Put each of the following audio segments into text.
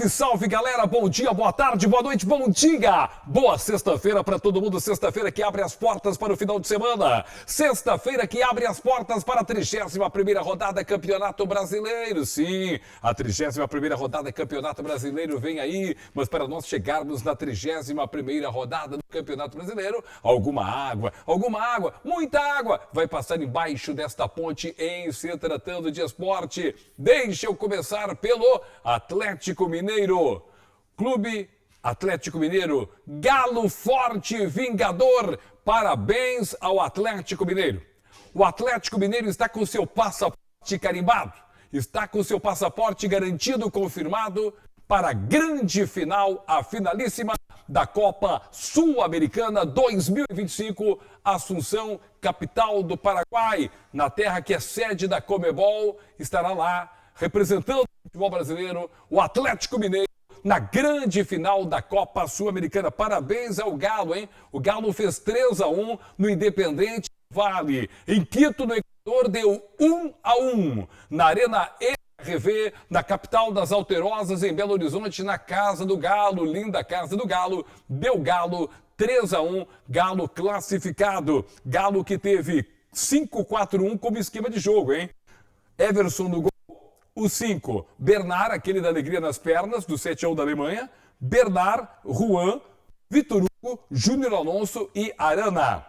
Salve, salve, galera! Bom dia, boa tarde, boa noite, bom dia! Boa sexta-feira para todo mundo, sexta-feira que abre as portas para o final de semana. Sexta-feira que abre as portas para a 31ª rodada Campeonato Brasileiro. Sim, a 31ª rodada Campeonato Brasileiro vem aí, mas para nós chegarmos na 31ª rodada do Campeonato Brasileiro, alguma água, muita água vai passar embaixo desta ponte em se tratando de esporte. Deixa eu começar pelo Atlético Mineiro. Clube Atlético Mineiro, Galo Forte Vingador. Parabéns ao Atlético Mineiro. O Atlético Mineiro está com seu passaporte carimbado, está com seu passaporte garantido, confirmado para a grande final, a finalíssima da Copa Sul-Americana 2025, Assunção, capital do Paraguai, na terra que é sede da Conmebol. Estará lá representando o futebol brasileiro, o Atlético Mineiro, na grande final da Copa Sul-Americana. Parabéns ao Galo, hein? O Galo fez 3-1 no Independente Vale. Em Quito, no Equador, deu 1-1. Na Arena RV, na capital das Alterosas, em Belo Horizonte, na Casa do Galo, linda Casa do Galo, deu Galo 3-1, Galo classificado. Galo que teve 5-4-1 como esquema de jogo, hein? Everson no gol. O 5, Bernard, aquele da alegria nas pernas, do 7-1 da Alemanha. Bernard, Juan, Vitor Hugo, Júnior Alonso e Arana.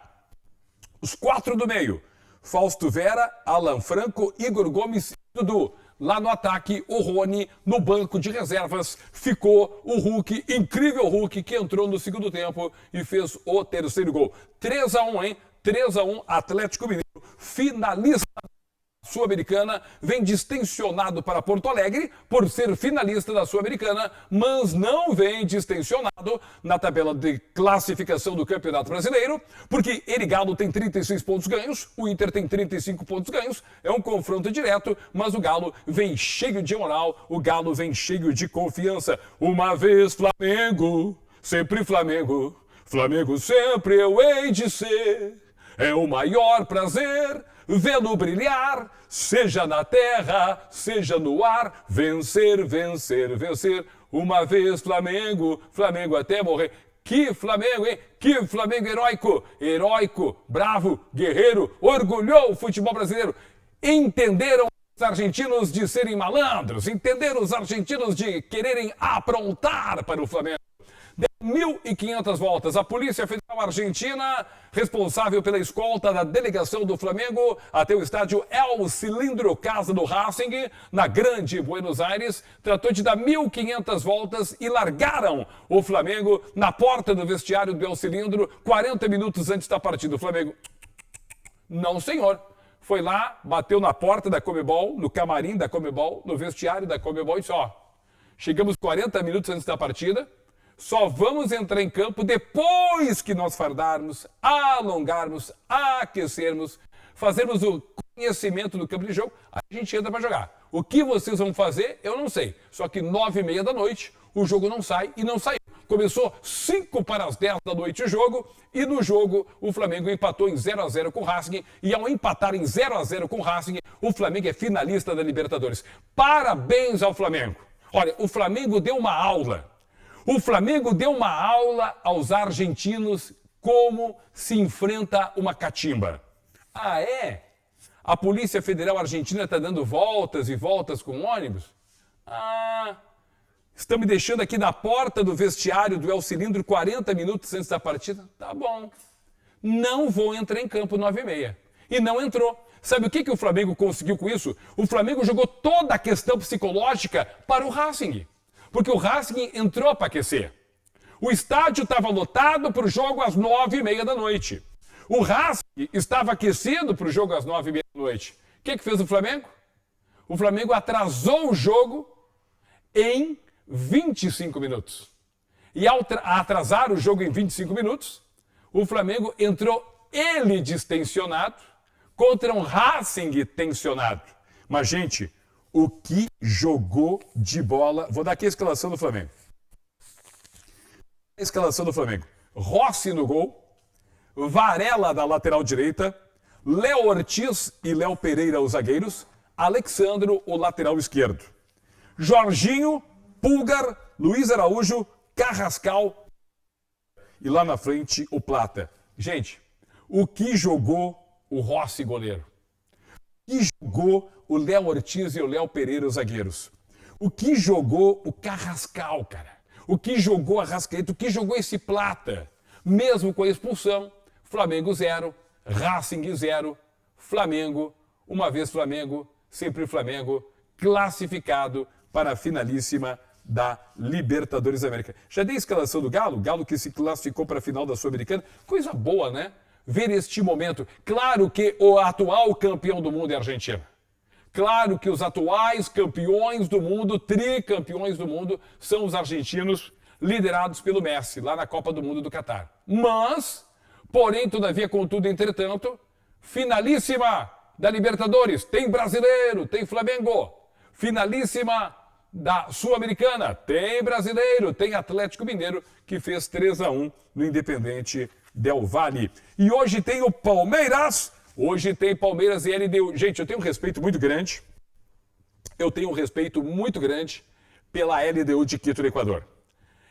Os 4 do meio, Fausto Vera, Alan Franco, Igor Gomes e Dudu. Lá no ataque, o Rony, no banco de reservas, ficou o Hulk, incrível Hulk, que entrou no segundo tempo e fez o terceiro gol. 3-1, hein? 3-1, Atlético Mineiro, finalista Sul-Americana, vem distensionado para Porto Alegre por ser finalista da Sul-Americana, mas não vem distensionado na tabela de classificação do Campeonato Brasileiro, porque ele, Galo, tem 36 pontos ganhos, o Inter tem 35 pontos ganhos, é um confronto direto, mas o Galo vem cheio de moral, o Galo vem cheio de confiança. Uma vez Flamengo, sempre Flamengo, Flamengo sempre eu hei de ser, é o maior prazer vê-lo brilhar, seja na terra, seja no ar, vencer, vencer, vencer. Uma vez Flamengo, Flamengo até morrer. Que Flamengo, hein? Que Flamengo heróico, heróico, bravo, guerreiro, orgulhou o futebol brasileiro. Entenderam os argentinos de serem malandros, entenderam os argentinos de quererem aprontar para o Flamengo. Deu 1.500 voltas. A Polícia Federal Argentina, responsável pela escolta da delegação do Flamengo até o estádio El Cilindro, casa do Racing, na Grande Buenos Aires, tratou de dar 1.500 voltas e largaram o Flamengo na porta do vestiário do El Cilindro 40 minutos antes da partida. O Flamengo, não senhor, foi lá, bateu na porta da Conmebol, no camarim da Conmebol, no vestiário da Conmebol e disse, ó, chegamos 40 minutos antes da partida, só vamos entrar em campo depois que nós fardarmos, alongarmos, aquecermos, fazermos o conhecimento do campo de jogo, a gente entra para jogar. O que vocês vão fazer, eu não sei. Só que 9h30 da noite, o jogo não sai e não saiu. Começou 5 para as 10 da noite o jogo, e no jogo o Flamengo empatou em 0-0 com o Racing, e ao empatar em 0-0 com o Racing, o Flamengo é finalista da Libertadores. Parabéns ao Flamengo. Olha, o Flamengo deu uma aula. O Flamengo deu uma aula aos argentinos como se enfrenta uma catimba. Ah, é? A Polícia Federal Argentina está dando voltas e voltas com ônibus? Ah, estão me deixando aqui na porta do vestiário do El Cilindro 40 minutos antes da partida? Tá bom. Não vou entrar em campo 9h30. E não entrou. Sabe o que o Flamengo conseguiu com isso? O Flamengo jogou toda a questão psicológica para o Racing. Porque o Racing entrou para aquecer. O estádio estava lotado para o jogo às 9h30 da noite. O Racing estava aquecido para o jogo às 9h30 da noite. O que fez o Flamengo? O Flamengo atrasou o jogo em 25 minutos. E ao atrasar o jogo em 25 minutos, o Flamengo entrou ele distensionado contra um Racing tensionado. Mas, gente, o que jogou de bola. Vou dar aqui a escalação do Flamengo. A escalação do Flamengo. Rossi no gol. Varela na lateral direita. Léo Ortiz e Léo Pereira, os zagueiros. Alexandro, o lateral esquerdo. Jorginho, Pulgar, Luiz Araújo, Carrascal e lá na frente o Plata. Gente, o que jogou o Rossi goleiro? O que jogou o Léo Ortiz e o Léo Pereira os zagueiros? O que jogou o Carrascal, cara? O que jogou a Arrascaeta? O que jogou esse Plata? Mesmo com a expulsão, Flamengo 0, Racing 0, Flamengo, uma vez Flamengo, sempre Flamengo, classificado para a finalíssima da Libertadores da América. Já dei a escalação do Galo? Galo que se classificou para a final da Sul-Americana. Coisa boa, né? Ver este momento. Claro que o atual campeão do mundo é a Argentina. Claro que os atuais campeões do mundo, tricampeões do mundo, são os argentinos, liderados pelo Messi, lá na Copa do Mundo do Catar. Mas, porém, todavia, contudo, entretanto, finalíssima da Libertadores, tem brasileiro, tem Flamengo. Finalíssima da Sul-Americana, tem brasileiro, tem Atlético Mineiro, que fez 3-1 no Independente Del Valle. E hoje tem o Palmeiras. Hoje tem Palmeiras e LDU. Gente, eu tenho um respeito muito grande. Pela LDU de Quito, do Equador.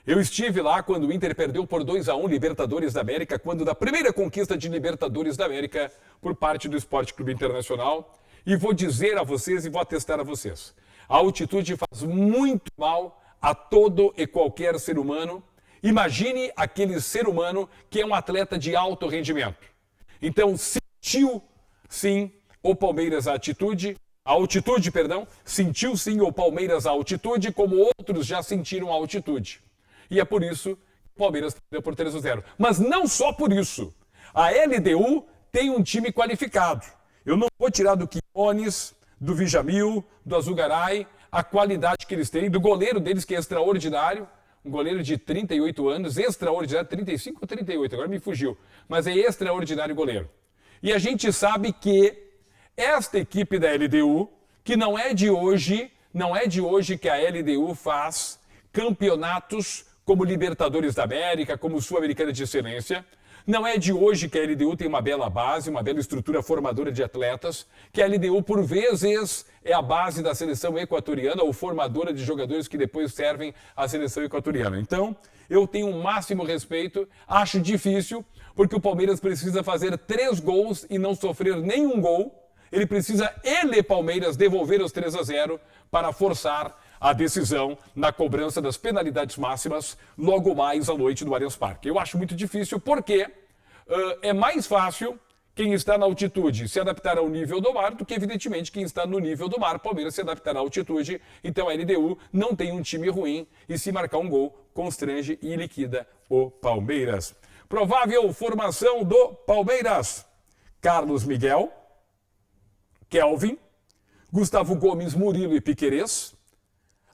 Eu estive lá quando o Inter perdeu por 2-1 Libertadores da América, quando da primeira conquista de Libertadores da América por parte do Esporte Clube Internacional. E vou dizer a vocês e vou atestar a vocês. A altitude faz muito mal a todo e qualquer ser humano. Imagine aquele ser humano que é um atleta de alto rendimento. Então, sentiu sim o Palmeiras a altitude, sentiu sim o Palmeiras a altitude, como outros já sentiram a altitude. E é por isso que o Palmeiras perdeu por 3-0. Mas não só por isso. A LDU tem um time qualificado. Eu não vou tirar do Quinones, do Bijamil, do Azugaray, a qualidade que eles têm, do goleiro deles que é extraordinário, um goleiro de 38 anos, extraordinário, 35 ou 38, agora me fugiu, mas é extraordinário goleiro. E a gente sabe que esta equipe da LDU, que não é de hoje que a LDU faz campeonatos como Libertadores da América, como Sul-Americana de Excelência. Não é de hoje que a LDU tem uma bela base, uma bela estrutura formadora de atletas, que a LDU, por vezes, é a base da seleção equatoriana ou formadora de jogadores que depois servem à seleção equatoriana. Então, eu tenho o máximo respeito, acho difícil, porque o Palmeiras precisa fazer 3 gols e não sofrer nenhum gol. Ele precisa, Palmeiras, devolver os 3-0 para forçar a decisão na cobrança das penalidades máximas logo mais à noite no Allianz Parque. Eu acho muito difícil porque é mais fácil quem está na altitude se adaptar ao nível do mar do que, evidentemente, quem está no nível do mar. O Palmeiras se adaptar à altitude, então a LDU não tem um time ruim e se marcar um gol, constrange e liquida o Palmeiras. Provável formação do Palmeiras: Carlos Miguel, Kelvin, Gustavo Gomes, Murilo e Piquerez,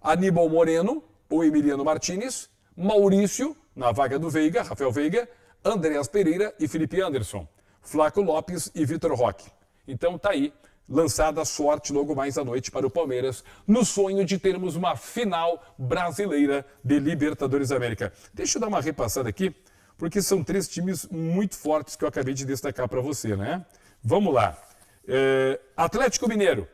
Aníbal Moreno ou Emiliano Martínez, Maurício, na vaga do Veiga, Rafael Veiga, Andreas Pereira e Felipe Anderson, Flaco Lopes e Vitor Roque. Então tá aí, lançada a sorte logo mais à noite para o Palmeiras, no sonho de termos uma final brasileira de Libertadores da América. Deixa eu dar uma repassada aqui, porque são 3 times muito fortes que eu acabei de destacar para você, né? Vamos lá. Atlético Mineiro: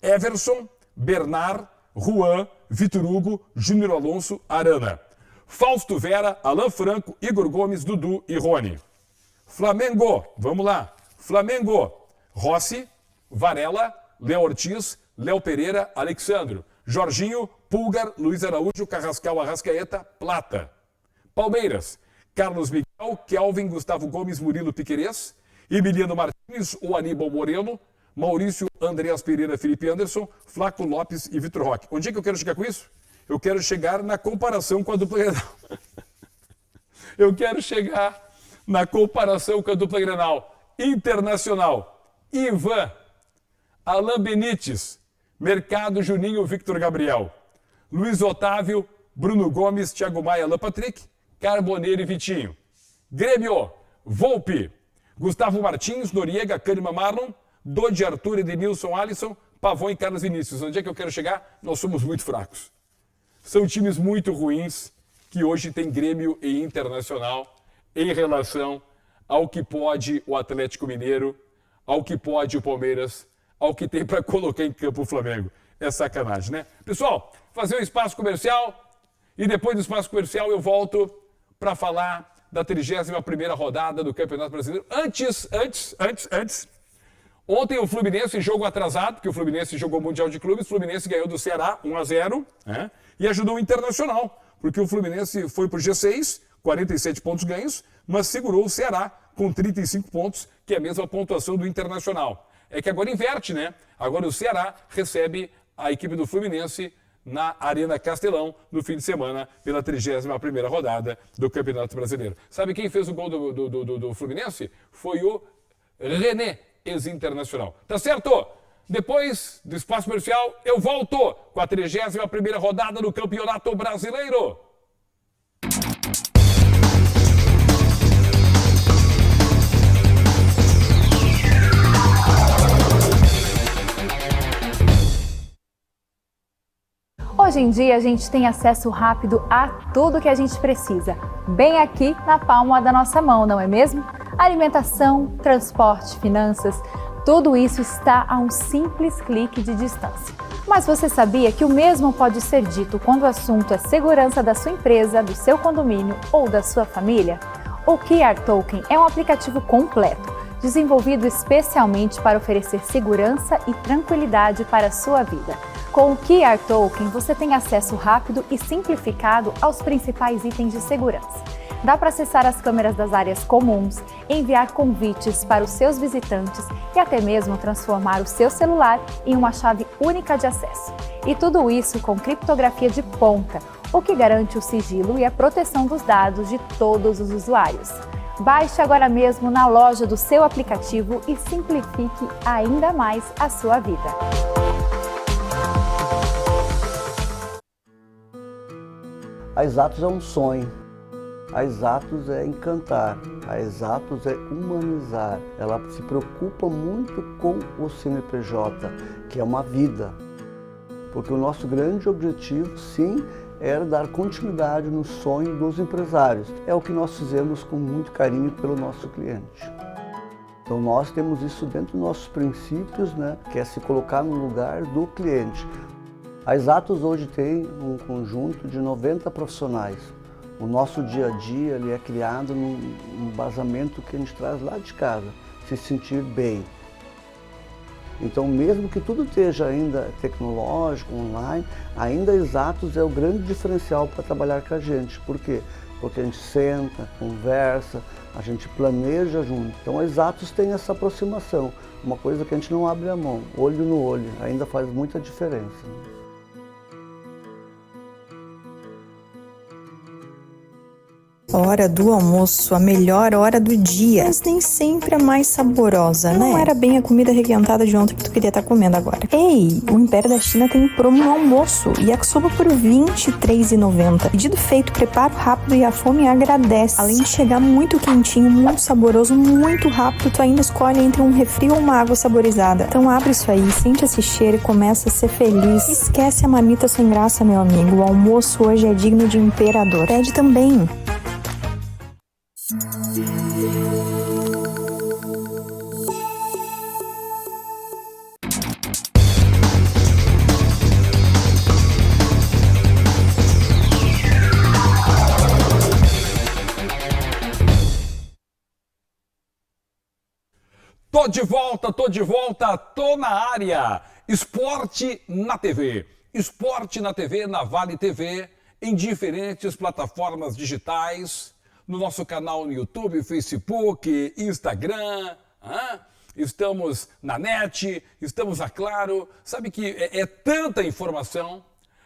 Everson, Bernard, Juan, Vitor Hugo, Júnior Alonso, Arana. Fausto Vera, Alan Franco, Igor Gomes, Dudu e Rony. Flamengo, vamos lá. Flamengo: Rossi, Varela, Léo Ortiz, Léo Pereira, Alexandro, Jorginho, Pulgar, Luiz Araújo, Carrascal, Arrascaeta, Plata. Palmeiras: Carlos Miguel, Kelvin, Gustavo Gomes, Murilo, Piquerez, Emiliano Martins ou Aníbal Moreno, Maurício, Andreas Pereira, Felipe Anderson, Flaco Lopes e Vitor Roque. Onde é que eu quero chegar com isso? Eu quero chegar na comparação com a dupla Grenal. Eu quero chegar na comparação com a dupla Grenal. Internacional: Ivan, Alain Benítez, Mercado, Juninho, Victor Gabriel, Luiz Otávio, Bruno Gomes, Thiago Maia, Alan Patrick, Carboneiro e Vitinho. Grêmio: Volpe, Gustavo Martins, Noriega, Kahneman, Marlon, Dodi, Arthur, Edenilson, Alisson, Pavon e Carlos Vinícius. Onde é que eu quero chegar? Nós somos muito fracos. São times muito ruins que hoje tem Grêmio e Internacional em relação ao que pode o Atlético Mineiro, ao que pode o Palmeiras, ao que tem para colocar em campo o Flamengo. É sacanagem, né? Pessoal, fazer um espaço comercial E depois do espaço comercial eu volto para falar da 31ª rodada do Campeonato Brasileiro. Antes, ontem o Fluminense, jogo atrasado, porque o Fluminense jogou o Mundial de Clubes, o Fluminense ganhou do Ceará 1-0, né? E ajudou o Internacional, porque o Fluminense foi para o G6, 47 pontos ganhos, mas segurou o Ceará com 35 pontos, que é a mesma pontuação do Internacional. É que agora inverte, né? Agora o Ceará recebe a equipe do Fluminense na Arena Castelão no fim de semana pela 31ª rodada do Campeonato Brasileiro. Sabe quem fez o gol do Fluminense? Foi o René, ex-internacional. Tá certo? Depois do espaço comercial, eu volto com a 31ª rodada do Campeonato Brasileiro. Hoje em dia a gente tem acesso rápido a tudo que a gente precisa, bem aqui na palma da nossa mão, não é mesmo? Alimentação, transporte, finanças, tudo isso está a um simples clique de distância. Mas você sabia que o mesmo pode ser dito quando o assunto é segurança da sua empresa, do seu condomínio ou da sua família? O QR Token é um aplicativo completo, desenvolvido especialmente para oferecer segurança e tranquilidade para a sua vida. Com o QR Token, você tem acesso rápido e simplificado aos principais itens de segurança. Dá para acessar as câmeras das áreas comuns, enviar convites para os seus visitantes e até mesmo transformar o seu celular em uma chave única de acesso. E tudo isso com criptografia de ponta, o que garante o sigilo e a proteção dos dados de todos os usuários. Baixe agora mesmo na loja do seu aplicativo e simplifique ainda mais a sua vida. A Exatos é um sonho, a Exatos é encantar, a Exatos é humanizar. Ela se preocupa muito com o CNPJ, que é uma vida. Porque o nosso grande objetivo, sim, era dar continuidade no sonho dos empresários. É o que nós fizemos com muito carinho pelo nosso cliente. Então nós temos isso dentro dos nossos princípios, né, que é se colocar no lugar do cliente. A Exatos hoje tem um conjunto de 90 profissionais. O nosso dia a dia ele é criado num embasamento que a gente traz lá de casa, se sentir bem. Então, mesmo que tudo esteja ainda tecnológico, online, ainda a Exatos é o grande diferencial para trabalhar com a gente. Por quê? Porque a gente senta, conversa, a gente planeja junto. Então, a Exatos tem essa aproximação, uma coisa que a gente não abre a mão, olho no olho, ainda faz muita diferença. Hora do almoço, a melhor hora do dia, mas nem sempre a mais saborosa, né? Não era bem a comida requentada de ontem que tu queria estar comendo agora. Ei, o Império da China tem promo no almoço, yakisoba por R$ 23,90. Pedido feito, preparo rápido e a fome agradece. Além de chegar muito quentinho, muito saboroso, muito rápido, tu ainda escolhe entre um refri ou uma água saborizada. Então abre isso aí, sente esse cheiro e começa a ser feliz. Esquece a mamita sem graça, meu amigo. O almoço hoje é digno de imperador. Pede também. Tô na área. Esporte na TV. Esporte na TV, na Vale TV, em diferentes plataformas digitais, no nosso canal no YouTube, Facebook, Instagram, estamos na NET, estamos na Claro. Sabe que é tanta informação,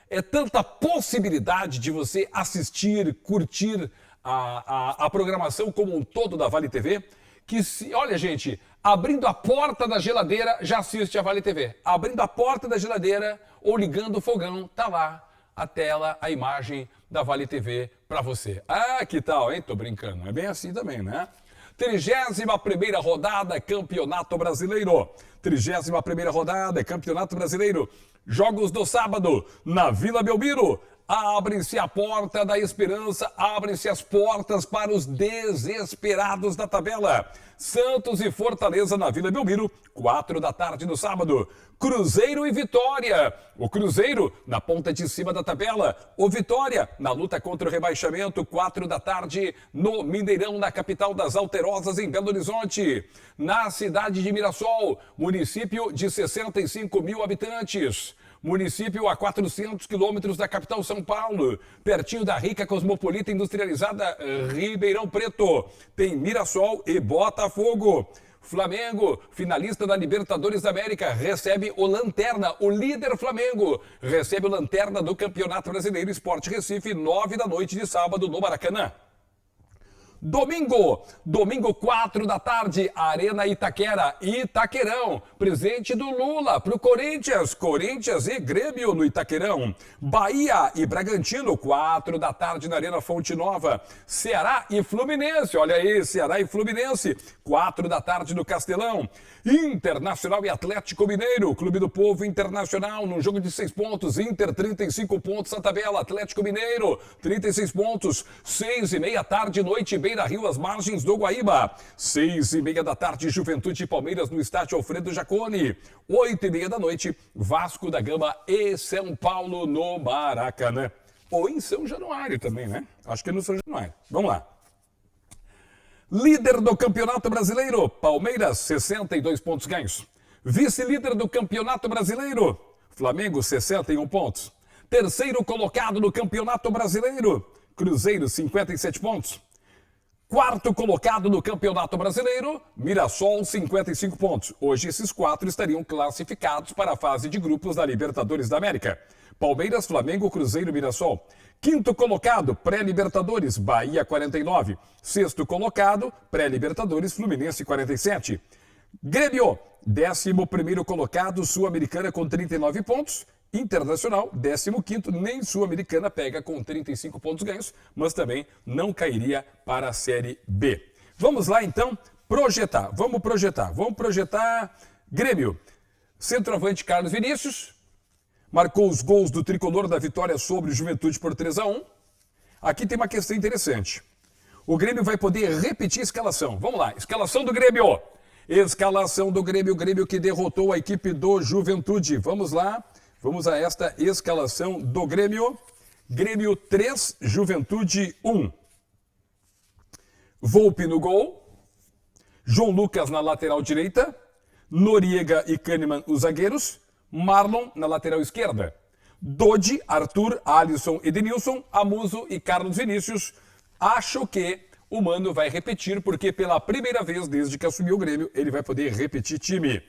é tanta possibilidade de você assistir, curtir a programação como um todo da Vale TV, que olha, gente, abrindo a porta da geladeira já assiste a Vale TV. Abrindo a porta da geladeira ou ligando o fogão, tá lá a tela, a imagem da Vale TV para você. Ah, que tal, hein? Tô brincando. É bem assim também, né? 31ª rodada, Campeonato Brasileiro. 31ª rodada, Campeonato Brasileiro. Jogos do sábado, na Vila Belmiro. Abre-se a porta da esperança, abrem-se as portas para os desesperados da tabela. Santos e Fortaleza na Vila Belmiro, 4 da tarde no sábado. Cruzeiro e Vitória. O Cruzeiro na ponta de cima da tabela. O Vitória na luta contra o rebaixamento, 4 da tarde no Mineirão, na capital das Alterosas, em Belo Horizonte. Na cidade de Mirassol, município de 65 mil habitantes. Município a 400 quilômetros da capital São Paulo, pertinho da rica cosmopolita industrializada Ribeirão Preto. Tem Mirassol e Botafogo. Flamengo, finalista da Libertadores da América, recebe o Lanterna, o líder Flamengo. Recebe o Lanterna do Campeonato Brasileiro Sport Recife, 9 da noite de sábado no Maracanã. Domingo 4 da tarde, Arena Itaquera, Itaquerão, presente do Lula para o Corinthians e Grêmio no Itaquerão. Bahia e Bragantino, 4 da tarde na Arena Fonte Nova. Ceará e Fluminense, olha aí, Ceará e Fluminense, 4 da tarde no Castelão. Internacional e Atlético Mineiro, Clube do Povo Internacional, num jogo de 6 pontos, Inter 35 pontos na tabela, Atlético Mineiro 36 pontos, 6:30 tarde, noite, Beira-Rio, às margens do Guaíba. 6:30 da tarde, Juventude e Palmeiras no estádio Alfredo Jaconi. 8:30 da noite, Vasco da Gama e São Paulo no Maracanã. Ou em São Januário também, né? Acho que é no São Januário. Vamos lá. Líder do Campeonato Brasileiro, Palmeiras, 62 pontos ganhos. Vice-líder do Campeonato Brasileiro, Flamengo, 61 pontos. Terceiro colocado no Campeonato Brasileiro, Cruzeiro, 57 pontos. Quarto colocado no Campeonato Brasileiro, Mirassol, 55 pontos. Hoje esses 4 estariam classificados para a fase de grupos da Libertadores da América. Palmeiras, Flamengo, Cruzeiro, Mirassol. Quinto colocado, pré-Libertadores, Bahia, 49. Sexto colocado, pré-Libertadores, Fluminense, 47. Grêmio, 11º colocado, Sul-Americana com 39 pontos. Internacional, 15º, nem Sul-Americana, pega com 35 pontos ganhos, mas também não cairia para a Série B. Vamos lá, então, projetar. Vamos projetar Grêmio. Centroavante Carlos Vinícius, marcou os gols do tricolor da vitória sobre o Juventude por 3-1. Aqui tem uma questão interessante. O Grêmio vai poder repetir a escalação. Vamos lá, escalação do Grêmio. Escalação do Grêmio, o Grêmio que derrotou a equipe do Juventude. Vamos lá. Vamos a esta escalação do Grêmio. Grêmio 3, Juventude 1. Volpe no gol. João Lucas na lateral direita. Noriega e Kahneman, os zagueiros. Marlon na lateral esquerda. Dodi, Arthur, Alisson, Edenilson, Amuso e Carlos Vinícius. Acho que o Mano vai repetir, porque pela primeira vez desde que assumiu o Grêmio, ele vai poder repetir time.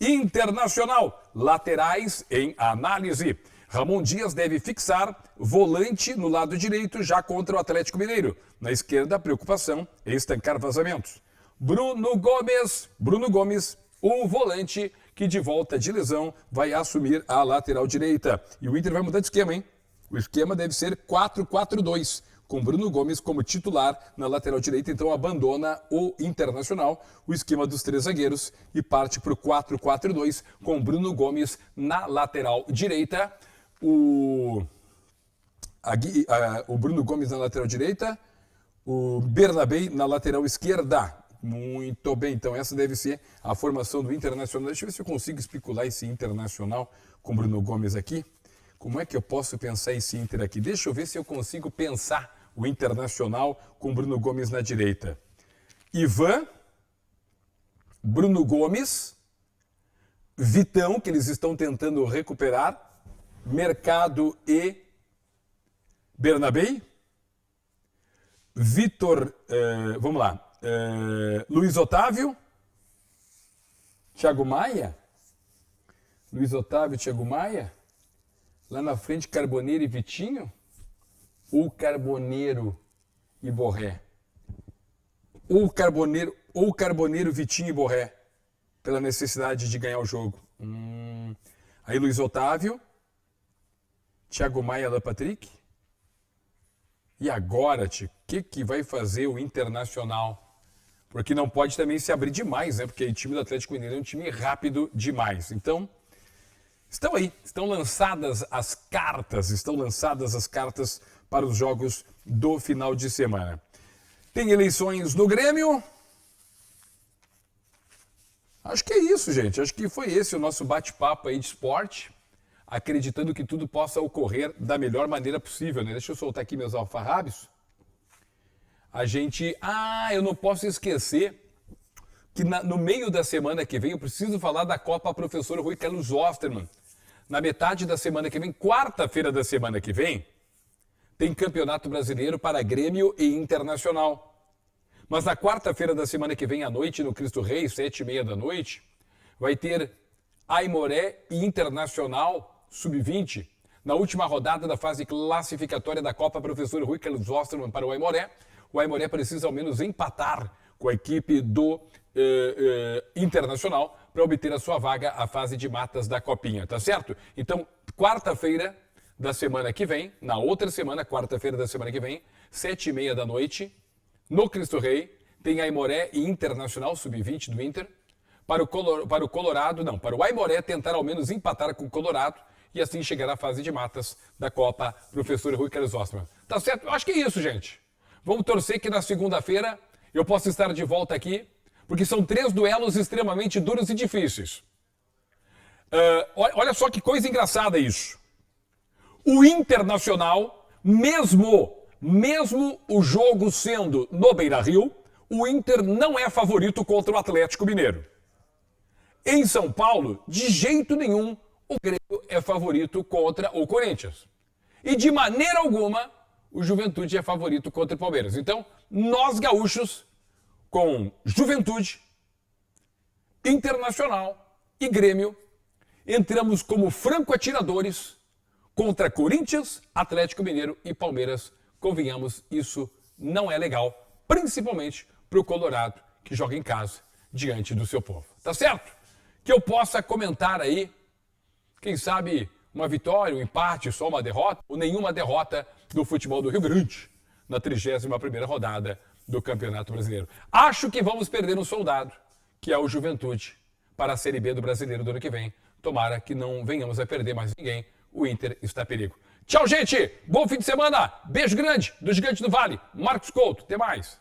Internacional, laterais em análise. Ramon Dias deve fixar volante no lado direito já contra o Atlético Mineiro. Na esquerda, a preocupação é estancar vazamentos. Bruno Gomes, o volante que de volta de lesão vai assumir a lateral direita. E o Inter vai mudar de esquema, hein? O esquema deve ser 4-4-2. Com Bruno Gomes como titular na lateral direita, então abandona o Internacional, o esquema dos 3 zagueiros, e parte para o 4-4-2, com Bruno Gomes na lateral direita, o Bruno Gomes na lateral direita, o Bernabé na lateral esquerda. Muito bem, então essa deve ser a formação do Internacional. Deixa eu ver se eu consigo especular esse Internacional com Bruno Gomes aqui. Como é que eu posso pensar esse Inter aqui? Deixa eu ver se eu consigo pensar o Internacional com Bruno Gomes na direita. Ivan, Bruno Gomes, Vitão, que eles estão tentando recuperar, Mercado e Bernabé, Vitor, vamos lá, Luiz Otávio, Thiago Maia, lá na frente Carboneiro e Vitinho, ou Carboneiro e Borré? Ou Carboneiro, Vitinho e Borré, pela necessidade de ganhar o jogo. Aí Luiz Otávio, Thiago Maia, Alan Patrick. E agora, tio, o que vai fazer o Internacional? Porque não pode também se abrir demais, né? Porque o time do Atlético Mineiro é um time rápido demais. Então, Estão aí, estão lançadas as cartas para os jogos do final de semana. Tem eleições no Grêmio. Acho que é isso, gente. Acho que foi esse o nosso bate-papo aí de esporte, acreditando que tudo possa ocorrer da melhor maneira possível, né? Deixa eu soltar aqui meus alfarrábios. Eu não posso esquecer que no meio da semana que vem eu preciso falar da Copa Professor Rui Carlos Osterman. Na metade da semana que vem, quarta-feira da semana que vem, tem Campeonato Brasileiro para Grêmio e Internacional. Mas na quarta-feira da semana que vem, à noite, no Cristo Rei, 7h30 da noite, vai ter Aimoré e Internacional Sub-20. Na última rodada da fase classificatória da Copa Professor Rui Carlos Osterman para o Aimoré precisa ao menos empatar com a equipe do Internacional para obter a sua vaga à fase de matas da Copinha, tá certo? Então, quarta-feira da semana que vem, na outra semana, quarta-feira da semana que vem, 7h30 da noite, no Cristo Rei, tem Aimoré e Internacional Sub-20 do Inter, para o Aimoré tentar ao menos empatar com o Colorado e assim chegar à fase de matas da Copa Professor Rui Carlos Osterman. Tá certo? Eu acho que é isso, gente. Vamos torcer que na segunda-feira eu possa estar de volta aqui, porque são 3 duelos extremamente duros e difíceis. Olha só que coisa engraçada isso. O Internacional, mesmo o jogo sendo no Beira-Rio, o Inter não é favorito contra o Atlético Mineiro. Em São Paulo, de jeito nenhum, o Grêmio é favorito contra o Corinthians. E de maneira alguma, o Juventude é favorito contra o Palmeiras. Então, nós gaúchos, com Juventude, Internacional e Grêmio, entramos como franco-atiradores contra Corinthians, Atlético Mineiro e Palmeiras. Convenhamos, isso não é legal, principalmente para o Colorado, que joga em casa, diante do seu povo. Tá certo? Que eu possa comentar aí, quem sabe, uma vitória, um empate, só uma derrota, ou nenhuma derrota do futebol do Rio Grande, na 31ª rodada do Campeonato Brasileiro. Acho que vamos perder um soldado, que é o Juventude, para a Série B do Brasileiro do ano que vem. Tomara que não venhamos a perder mais ninguém. O Inter está a perigo. Tchau, gente! Bom fim de semana! Beijo grande do Gigante do Vale. Marcos Couto. Até mais!